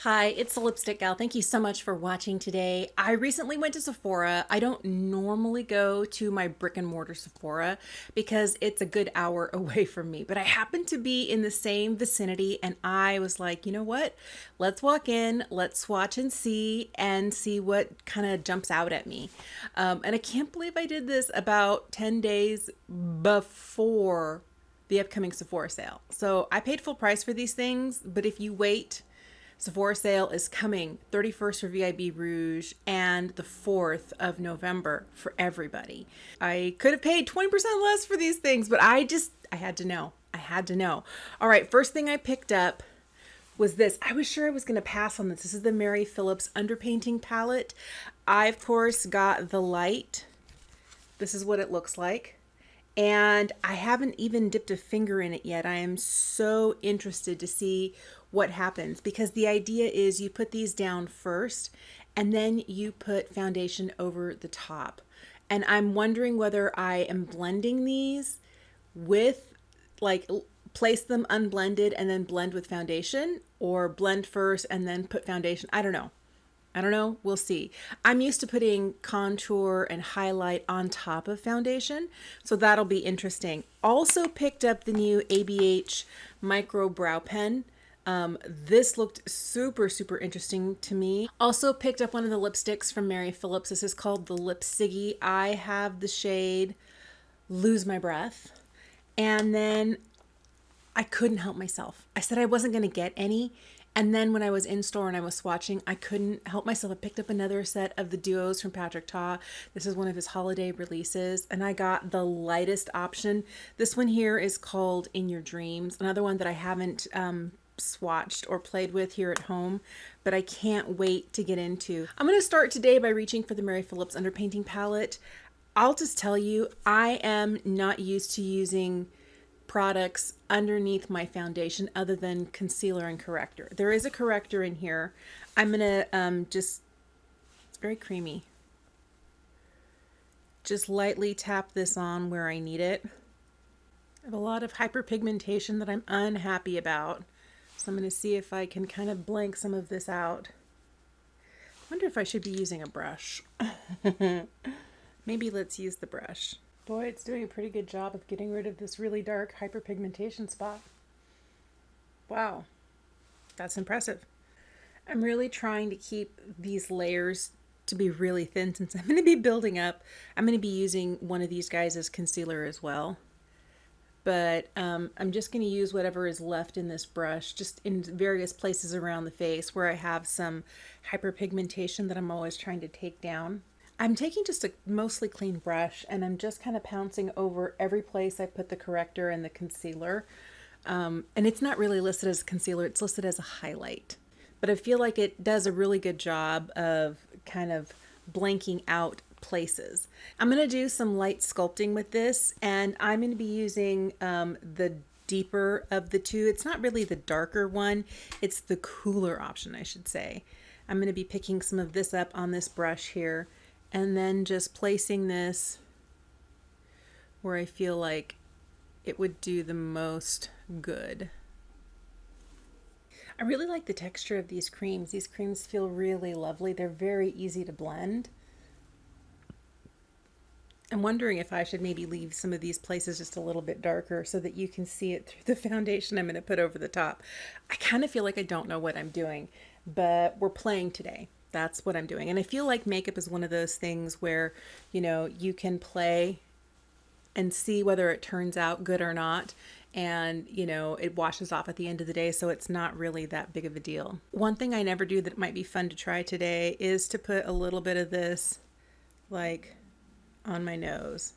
Hi, it's the Lipstick Gal. Thank you so much for watching today. I recently went to Sephora. I don't normally go to my brick and mortar Sephora because it's a good hour away from me, but I happened to be in the same vicinity and I was like, you know what? Let's walk in, let's swatch and see what kind of jumps out at me. And I can't believe I did this about 10 days before the upcoming Sephora sale. So I paid full price for these things, but if you wait, Sephora sale is coming 31st for VIB Rouge and the 4th of November for everybody. I could have paid 20% less for these things, but I had to know. I had to know. All right, first thing I picked up was this. I was sure I was going to pass on this. This is the Mary Phillips Underpainting palette. I, of course, got the light. This is what it looks like. And I haven't even dipped a finger in it yet. I am so interested to see what happens because the idea is you put these down first and then you put foundation over the top. And I'm wondering whether I am blending these with place them unblended and then blend with foundation, or blend first and then put foundation. I don't know. We'll see. I'm used to putting contour and highlight on top of foundation, so that'll be interesting. Also picked up the new ABH Micro Brow Pen. This looked super, super interesting to me. Also picked up one of the lipsticks from Mary Phillips. This is called the Lip Siggy. I have the shade Lose My Breath. And then I couldn't help myself. I said I wasn't going to get any. And then when I was in store and I was swatching, I couldn't help myself. I picked up another set of the duos from Patrick Ta. This is one of his holiday releases, and I got the lightest option. This one here is called In Your Dreams. Another one that I haven't swatched or played with here at home, but I can't wait to get into. I'm going to start today by reaching for the Mary Phillips Underpainting palette. I'll just tell you, I am not used to using products underneath my foundation other than concealer and corrector. There is a corrector in here. I'm gonna it's very creamy. Just lightly tap this on where I need it. I have a lot of hyperpigmentation that I'm unhappy about, so I'm gonna see if I can kind of blank some of this out. I wonder if I should be using a brush. Maybe let's use the brush. Boy, it's doing a pretty good job of getting rid of this really dark hyperpigmentation spot. Wow, that's impressive. I'm really trying to keep these layers to be really thin since I'm going to be building up. I'm going to be using one of these guys as concealer as well. But I'm just going to use whatever is left in this brush, just in various places around the face where I have some hyperpigmentation that I'm always trying to take down. I'm taking just a mostly clean brush and I'm just kind of pouncing over every place I put the corrector and the concealer. And it's not really listed as concealer, it's listed as a highlight. But I feel like it does a really good job of kind of blanking out places. I'm going to do some light sculpting with this, and I'm going to be using the deeper of the two. It's not really the darker one, it's the cooler option, I should say. I'm going to be picking some of this up on this brush here, and then just placing this where I feel like it would do the most good. I really like the texture of these creams. These creams feel really lovely. They're very easy to blend. I'm wondering if I should maybe leave some of these places just a little bit darker so that you can see it through the foundation I'm going to put over the top. I kind of feel like I don't know what I'm doing, but we're playing today. That's what I'm doing. And I feel like makeup is one of those things where, you know, you can play and see whether it turns out good or not. And, you know, it washes off at the end of the day, so it's not really that big of a deal. One thing I never do that might be fun to try today is to put a little bit of this, like, on my nose.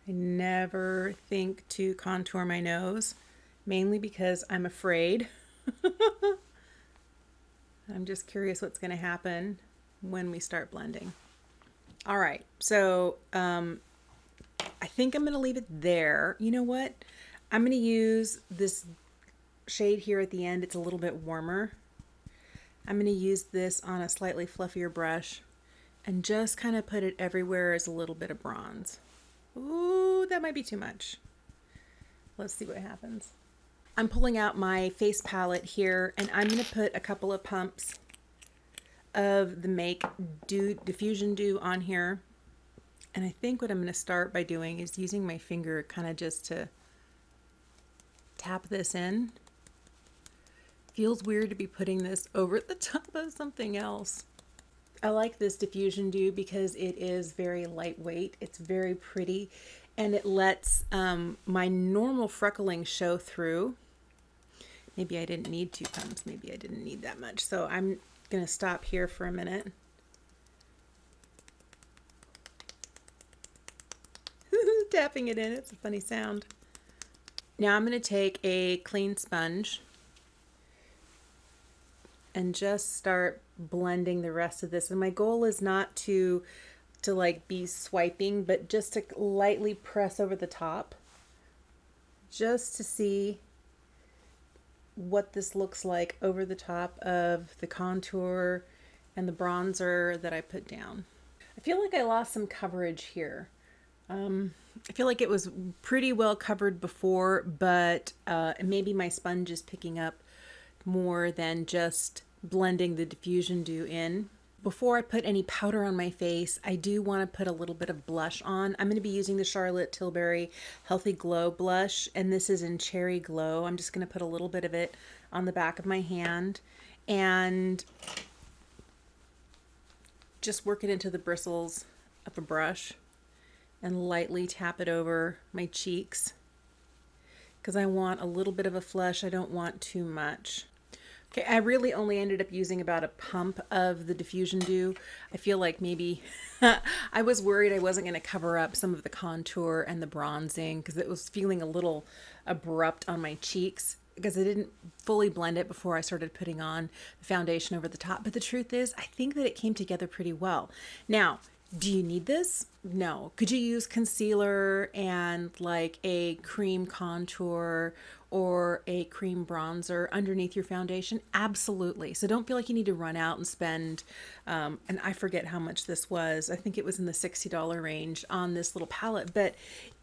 I never think to contour my nose, mainly because I'm afraid. I'm just curious what's going to happen when we start blending. All right, so I think I'm going to leave it there. You know what? I'm going to use this shade here at the end. It's a little bit warmer. I'm going to use this on a slightly fluffier brush and just kind of put it everywhere as a little bit of bronze. Ooh, that might be too much. Let's see what happens. I'm pulling out my face palette here, and I'm going to put a couple of pumps of the Make Diffusion Dew on here. And I think what I'm going to start by doing is using my finger kind of just to tap this in. Feels weird to be putting this over the top of something else. I like this diffusion dew because it is very lightweight. It's very pretty, and it lets my normal freckling show through. Maybe I didn't need 2 pumps. Maybe I didn't need that much. So I'm going to stop here for a minute. Tapping it in. It's a funny sound. Now I'm going to take a clean sponge and just start blending the rest of this. And my goal is not to like be swiping, but just to lightly press over the top, just to see what this looks like over the top of the contour and the bronzer that I put down. I feel like I lost some coverage here. I feel like it was pretty well covered before, but maybe my sponge is picking up more than just blending the diffusion dew in. Before I put any powder on my face, I do want to put a little bit of blush on. I'm going to be using the Charlotte Tilbury Healthy Glow blush, and this is in Cherry Glow. I'm just going to put a little bit of it on the back of my hand and just work it into the bristles of a brush and lightly tap it over my cheeks because I want a little bit of a flush. I don't want too much. Okay, I really only ended up using about a pump of the diffusion dew. I feel like maybe I was worried I wasn't going to cover up some of the contour and the bronzing because it was feeling a little abrupt on my cheeks because I didn't fully blend it before I started putting on the foundation over the top. But the truth is, I think that it came together pretty well. Now, do you need this? No. Could you use concealer and like a cream contour or a cream bronzer underneath your foundation? Absolutely. So don't feel like you need to run out and spend, and I forget how much this was. I think it was in the $60 range on this little palette. But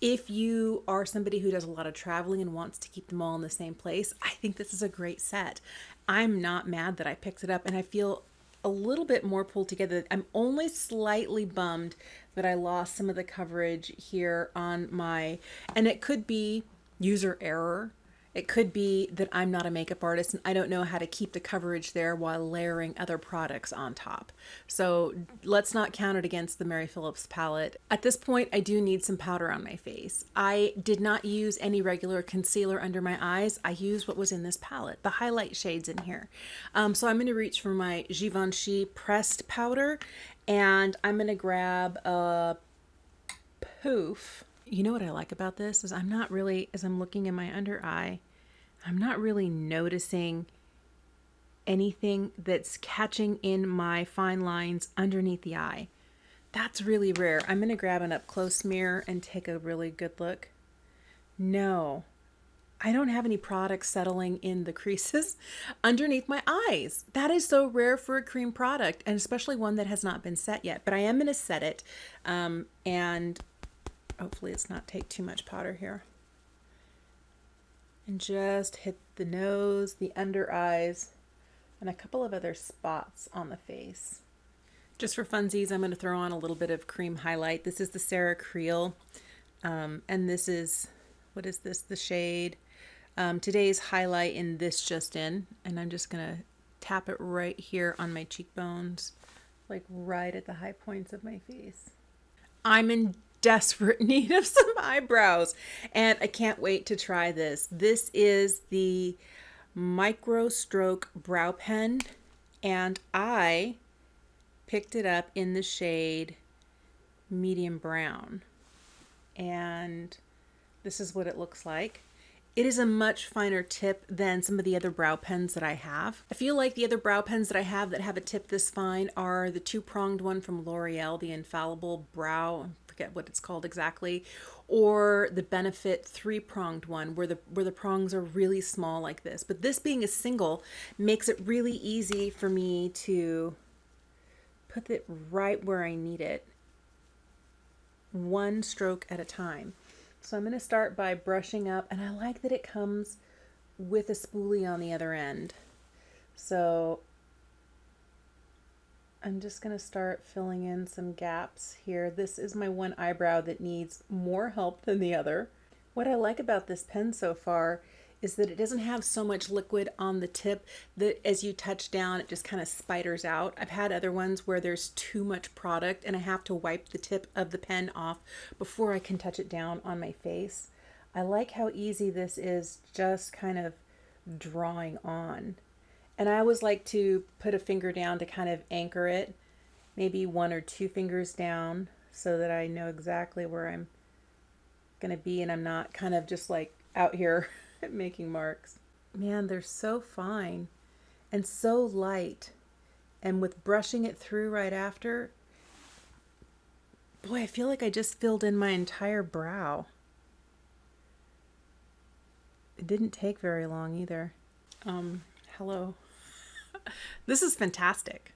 if you are somebody who does a lot of traveling and wants to keep them all in the same place, I think this is a great set. I'm not mad that I picked it up, and I feel a little bit more pulled together. I'm only slightly bummed that I lost some of the coverage here on my, and it could be user error. It could be that I'm not a makeup artist and I don't know how to keep the coverage there while layering other products on top. So let's not count it against the Mary Phillips palette. At this point, I do need some powder on my face. I did not use any regular concealer under my eyes. I used what was in this palette, the highlight shades in here. So I'm going to reach for my Givenchy pressed powder, and I'm going to grab a poof. You know what I like about this is I'm not really, as I'm looking in my under eye, I'm not really noticing anything that's catching in my fine lines underneath the eye. That's really rare. I'm going to grab an up close mirror and take a really good look. No, I don't have any product settling in the creases underneath my eyes. That is so rare for a cream product, and especially one that has not been set yet. But I am going to set it, and hopefully it's not take too much powder here. And just hit the nose, the under eyes, and a couple of other spots on the face. Just for funsies, I'm going to throw on a little bit of cream highlight. This is the Sarah Creel, and this is, what is this, the shade? Today's highlight in this just in, and I'm just going to tap it right here on my cheekbones, like right at the high points of my face. I'm in desperate need of some eyebrows, and I can't wait to try this. This is the Micro Stroke Brow Pen, and I picked it up in the shade medium brown, and this is what it looks like. It is a much finer tip than some of the other brow pens that I have. I feel like the other brow pens that I have that have a tip this fine are the 2-pronged one from L'Oreal, the Infallible Brow, I forget what it's called exactly, or the Benefit 3-pronged one where the prongs are really small like this. But this being a single makes it really easy for me to put it right where I need it, one stroke at a time. So I'm going to start by brushing up, and I like that it comes with a spoolie on the other end. So I'm just going to start filling in some gaps here. This is my one eyebrow that needs more help than the other. What I like about this pen so far is that it doesn't have so much liquid on the tip that as you touch down, it just kind of spiders out. I've had other ones where there's too much product and I have to wipe the tip of the pen off before I can touch it down on my face. I like how easy this is, just kind of drawing on. And I always like to put a finger down to kind of anchor it, maybe 1 or 2 fingers down, so that I know exactly where I'm going to be and I'm not kind of just like out here making marks. Man, they're so fine and so light. And with brushing it through right after, boy, I feel like I just filled in my entire brow. It didn't take very long either. Hello. This is fantastic.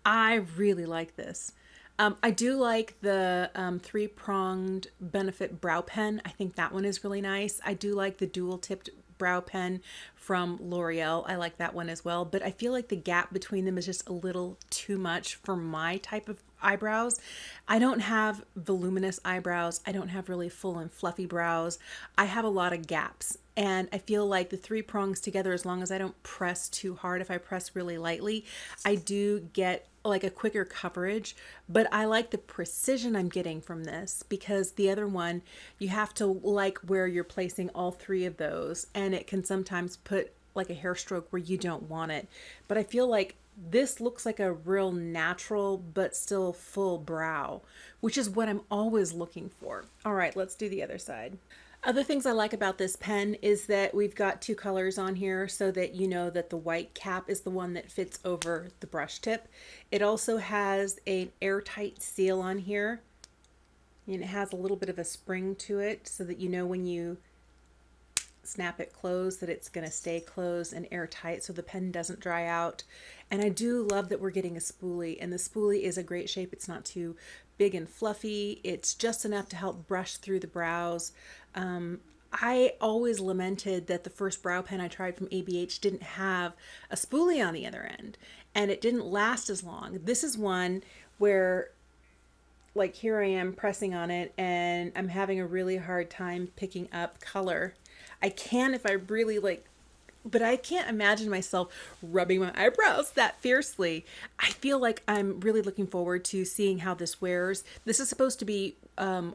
I really like this. I do like the 3-pronged Benefit brow pen. I think that one is really nice. I do like the dual tipped brow pen from L'Oreal. I like that one as well, but I feel like the gap between them is just a little too much for my type of eyebrows. I don't have voluminous eyebrows. I don't have really full and fluffy brows. I have a lot of gaps, and I feel like the 3 prongs together, as long as I don't press too hard, if I press really lightly, I do get like a quicker coverage. But I like the precision I'm getting from this, because the other one, you have to like where you're placing all 3 of those, and it can sometimes put like a hair stroke where you don't want it. But I feel like this looks like a real natural but still full brow, which is what I'm always looking for. All right, let's do the other side. Other things I like about this pen is that we've got 2 colors on here, so that you know that the white cap is the one that fits over the brush tip. It also has an airtight seal on here, and it has a little bit of a spring to it, so that you know when you snap it closed that it's going to stay closed and airtight, so the pen doesn't dry out. And I do love that we're getting a spoolie, and the spoolie is a great shape. It's not too big and fluffy. It's just enough to help brush through the brows. I always lamented that the first brow pen I tried from ABH didn't have a spoolie on the other end, and it didn't last as long. This is one where, like, here I am pressing on it and I'm having a really hard time picking up color. I can if I really like, but I can't imagine myself rubbing my eyebrows that fiercely. I feel like I'm really looking forward to seeing how this wears. This is supposed to be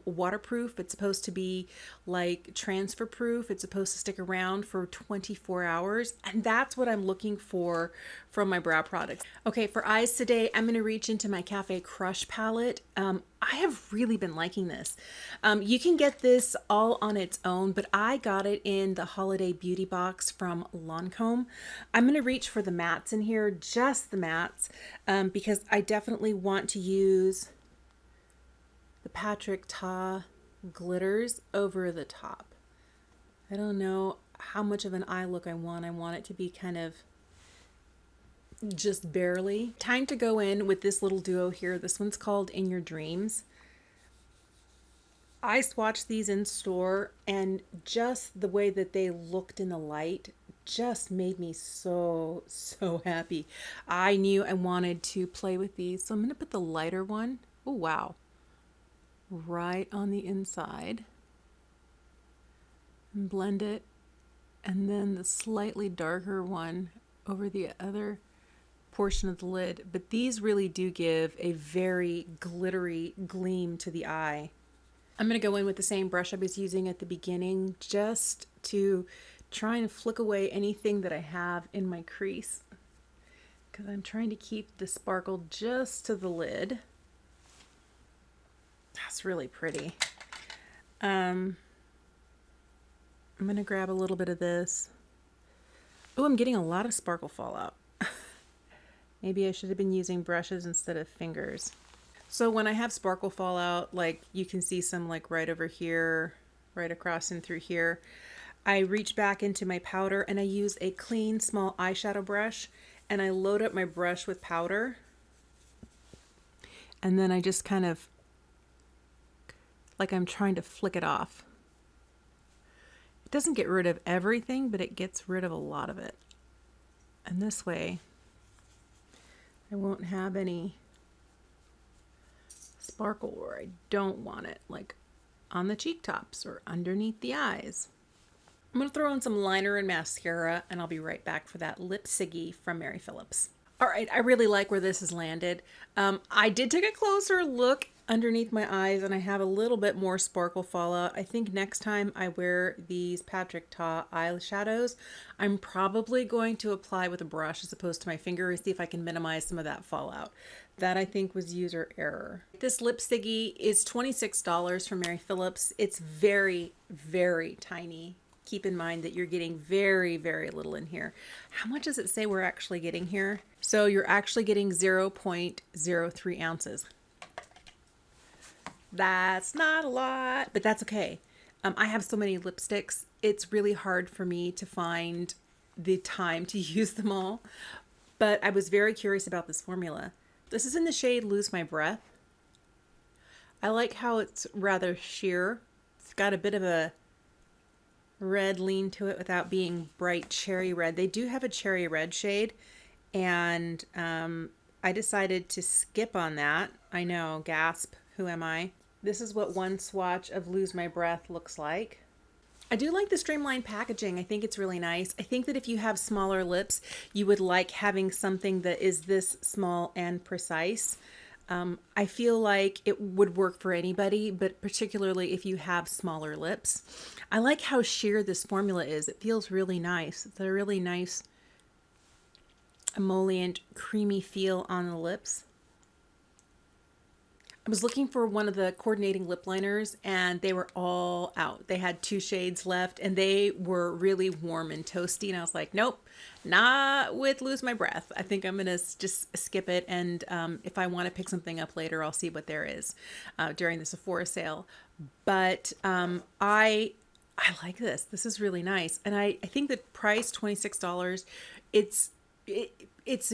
waterproof. It's supposed to be like transfer proof. It's supposed to stick around for 24 hours. And that's what I'm looking for from my brow products. Okay, for eyes today, I'm going to reach into my Cafe Crush palette. I have really been liking this. You can get this all on its own, but I got it in the Holiday Beauty Box from Lancome. I'm going to reach for the mattes in here, just the mattes, because I definitely want to use the Patrick Ta glitters over the top. I don't know how much of an eye look I want. I want it to be kind of just barely. Time to go in with this little duo here. This one's called In Your Dreams. I swatched these in store, and just the way that they looked in the light just made me so happy. I knew I wanted to play with these, so I'm going to put the lighter one, oh wow, right on the inside and blend it, and then the slightly darker one over the other portion of the lid. But these really do give a very glittery gleam to the eye. I'm going to go in with the same brush I was using at the beginning, just to try and flick away anything that I have in my crease, because I'm trying to keep the sparkle just to the lid. That's really pretty. I'm going to grab a little bit of this. Oh, I'm getting a lot of sparkle fallout. Maybe I should have been using brushes instead of fingers. So when I have sparkle fallout, like you can see some like right over here, right across and through here, I reach back into my powder and I use a clean small eyeshadow brush, and I load up my brush with powder, and then I just kind of, like I'm trying to flick it off. It doesn't get rid of everything, but it gets rid of a lot of it. And this way, I won't have any sparkle where I don't want it, like on the cheek tops or underneath the eyes. I'm going to throw on some liner and mascara, and I'll be right back for that Lip Siggy from Mary Phillips. All right, I really like where this has landed. I did take a closer look underneath my eyes, and I have a little bit more sparkle fallout. I think next time I wear these Patrick Ta eyeshadows, I'm probably going to apply with a brush as opposed to my finger and see if I can minimize some of that fallout. That I think was user error. This Lip Siggy is $26 from Mary Phillips. It's very, very tiny. Keep in mind that you're getting very, very little in here. How much does it say we're actually getting here? So you're actually getting 0.03 ounces. That's not a lot, but that's okay. I have so many lipsticks. It's really hard for me to find the time to use them all, but I was very curious about this formula. This is in the shade Lose My Breath. I like how it's rather sheer. It's got a bit of a red lean to it without being bright cherry red. They do have a cherry red shade, and I decided to skip on that. I know, gasp, who am I? This is what one swatch of Lose My Breath looks like. I do like the streamlined packaging. I think it's really nice. I think that if you have smaller lips, you would like having something that is this small and precise. I feel like it would work for anybody, but particularly if you have smaller lips. I like how sheer this formula is. It feels really nice. It's a really nice emollient, creamy feel on the lips. I was looking for one of the coordinating lip liners and they were all out. They had 2 shades left and they were really warm and toasty. And I was like, nope, not with Lose My Breath. I think I'm going to just skip it. And if I want to pick something up later, I'll see what there is during the Sephora sale. But I like this. This is really nice. And I think the price, $26, it's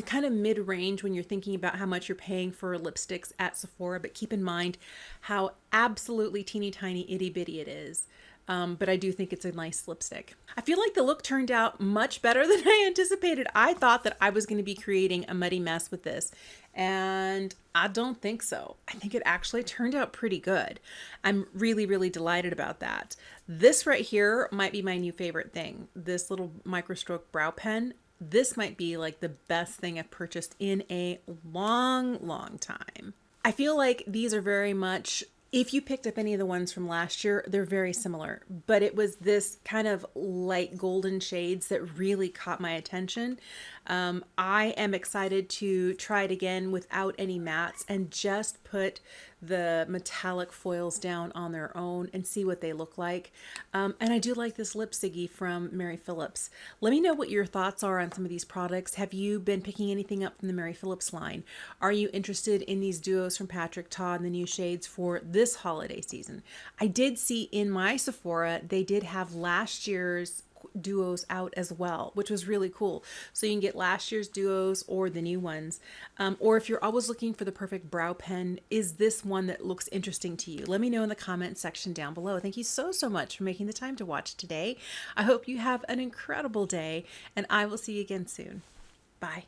kind of mid-range when you're thinking about how much you're paying for lipsticks at Sephora, but keep in mind how absolutely teeny tiny itty bitty it is. But I do think it's a nice lipstick. I feel like the look turned out much better than I anticipated. I thought that I was going to be creating a muddy mess with this, and I don't think so. I think it actually turned out pretty good. I'm really, really delighted about that. This right here might be my new favorite thing. This little microstroke brow pen. This might be like the best thing I've purchased in a long, long time. I feel like these are very much, if you picked up any of the ones from last year, they're very similar, but it was this kind of light golden shades that really caught my attention. I am excited to try it again without any mattes and just put the metallic foils down on their own and see what they look like. And I do like this Lip Siggy from Mary Phillips. Let me know what your thoughts are on some of these products. Have you been picking anything up from the Mary Phillips line? Are you interested in these duos from Patrick Ta and the new shades for this holiday season? I did see in my Sephora, they did have last year's duos out as well, which was really cool. So you can get last year's duos or the new ones. Or if you're always looking for the perfect brow pen, is this one that looks interesting to you? Let me know in the comment section down below. Thank you so, so much for making the time to watch today. I hope you have an incredible day and I will see you again soon. Bye.